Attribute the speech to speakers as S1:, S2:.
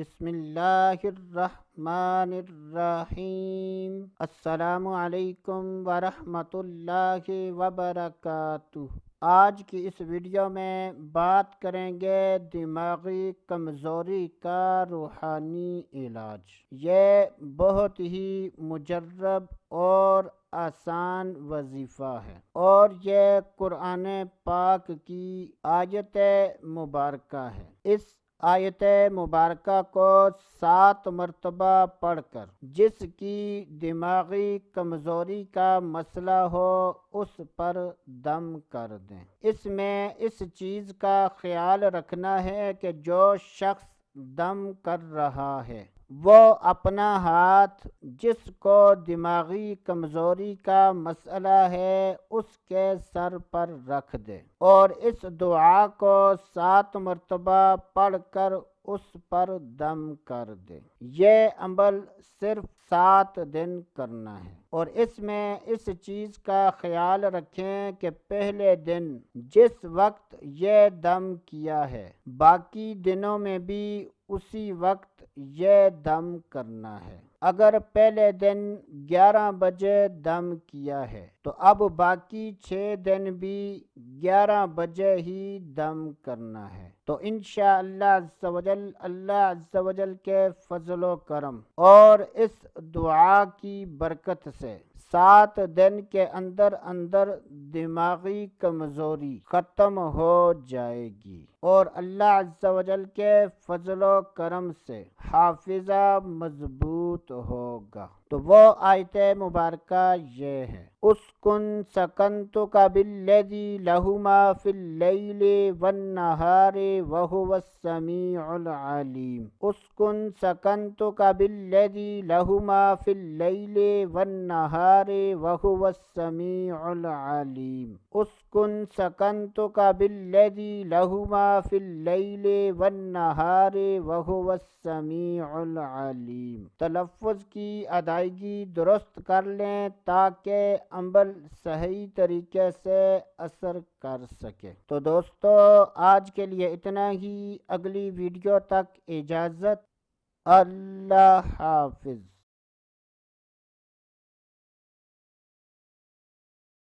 S1: بسم اللہ الرحمن الرحیم۔ السلام علیکم ورحمۃ اللہ وبرکاتہ۔ آج کی اس ویڈیو میں بات کریں گے دماغی کمزوری کا روحانی علاج۔ یہ بہت ہی مجرب اور آسان وظیفہ ہے، اور یہ قرآن پاک کی آیت مبارکہ ہے۔ اس آیت مبارکہ کو 7 مرتبہ پڑھ کر جس کی دماغی کمزوری کا مسئلہ ہو اس پر دم کر دیں۔ اس میں اس چیز کا خیال رکھنا ہے کہ جو شخص دم کر رہا ہے وہ اپنا ہاتھ جس کو دماغی کمزوری کا مسئلہ ہے اس کے سر پر رکھ دے اور اس دعا کو 7 مرتبہ پڑھ کر اس پر دم کر دے۔ یہ عمل صرف 7 دن کرنا ہے، اور اس میں اس چیز کا خیال رکھیں کہ پہلے دن جس وقت یہ دم کیا ہے باقی دنوں میں بھی اسی وقت یہ دم کرنا ہے۔ اگر پہلے دن 11 بجے دم کیا ہے تو اب باقی 6 دن بھی 11 بجے ہی دم کرنا ہے، تو انشاءاللہ اللہ عز و جل کے فضل و کرم اور اس دعا کی برکت سے 7 دن کے اندر دماغی کمزوری ختم ہو جائے گی، اور اللہ عز و جل کے فضل و کرم سے حافظہ مضبوط ہوگا۔ تو وہ آیت مبارکہ یہ ہے: اسکن سکنتک بالذی لہ ما فی اللیل والنہار وہو السمیع العلیم۔ اسکن سکنتک بالذی لہ ما فی اللیل والنہار وہو السمیع العلیم۔ اسکن سکنتک بالذی لہ ما فی اللیل والنہار وہو السمیع العلیم۔ تلفظ کی ادائیگی درست کر لیں تاکہ عمل صحیح طریقے سے اثر کر سکے۔ تو دوستو آج کے لیے اتنا ہی، اگلی ویڈیو تک اجازت، اللہ حافظ۔